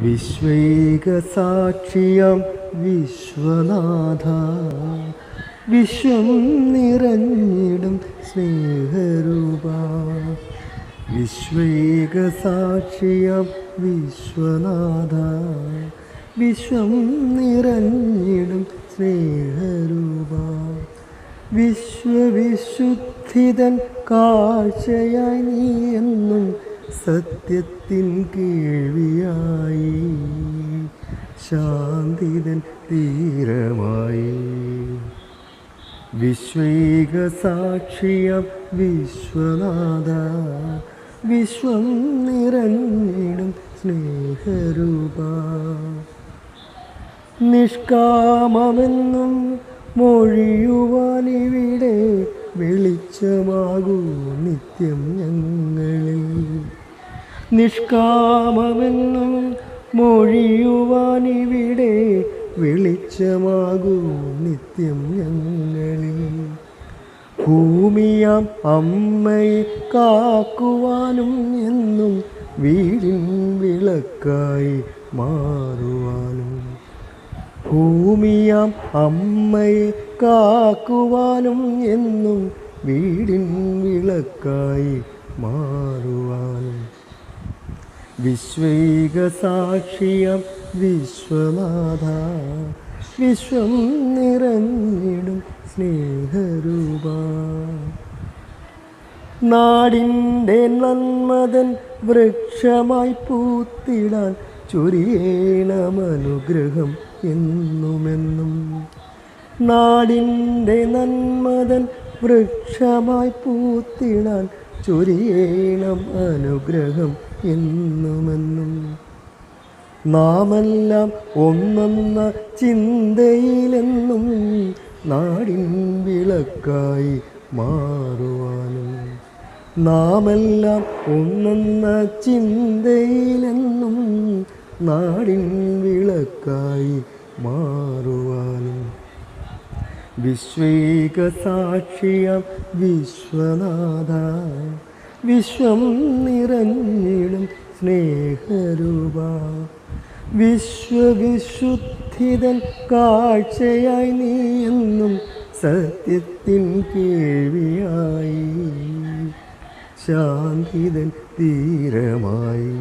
വിശ്വൈകസാക്ഷിയാം വിശ്വനാഥ, വിശ്വം നിറഞ്ഞിടും സ്നേഹരൂപ. വിശ്വൈകസാക്ഷിയാം വിശ്വനാഥ, വിശ്വം നിറഞ്ഞിടും സ്നേഹരൂപ. വിശ്വവിശുദ്ധിതൻ കാഴ്ചയായി നീ എന്നും സത്യത്തിൻ കേൾവിയായി, ശാന്തിതൻ തീരമായി. വിശ്വൈകസാക്ഷിയാം വിശ്വനാഥ, വിശ്വം നിറഞ്ഞിടും സ്നേഹരൂപ. നിഷ്കാമമെന്നും മൊഴിയുവാനിവിടെ വെളിച്ചമാകൂ നിത്യം ഞങ്ങളിൽ. നിഷ്കാമമെന്നും മൊഴിയുവാനിവിടെ വെളിച്ചമാകൂ നിത്യം ഞങ്ങളിൽ. ഭൂമിയാം അമ്മയെ കാക്കുവാനും എന്നും വീടിൻ വിളക്കായി മാറുവാനും. ഭൂമിയാം അമ്മയെ കാക്കുവാനും എന്നും വീടിൻ വിളക്കായി മാറുവാനും. വിശ്വൈകസാക്ഷിയാം വിശ്വനാഥ, വിശ്വം നിറഞ്ഞിടും സ്നേഹരൂപ. നാടിൻ്റെ നന്മതൻ വൃക്ഷമായി പൂത്തിടാൻ ചൊരിയേണമനുഗ്രഹം എന്നുമെന്നും. നാടിൻ്റെ നന്മതൻ വൃക്ഷമായി പൂത്തിടാൻ ചൊരിയേണം അനുഗ്രഹം എന്നുമെന്നും. നാമെല്ലാം ഒന്നെന്ന ചിന്തയിലെന്നും നാടിൻ വിളക്കായി മാറുവാനും. നാമെല്ലാം ഒന്നെന്ന ചിന്തയിലെന്നും നാടിൻ വിളക്കായി മാറുവാനും. വിശ്വൈകസാക്ഷിയാം വിശ്വനാഥ, വിശ്വം നിറഞ്ഞിടും സ്നേഹരൂപ. വിശ്വവിശുദ്ധിതൻ കാഴ്ചയായി നീ എന്നും സത്യത്തിൻ കേൾവിയായി, ശാന്തിതൻ തീരമായി.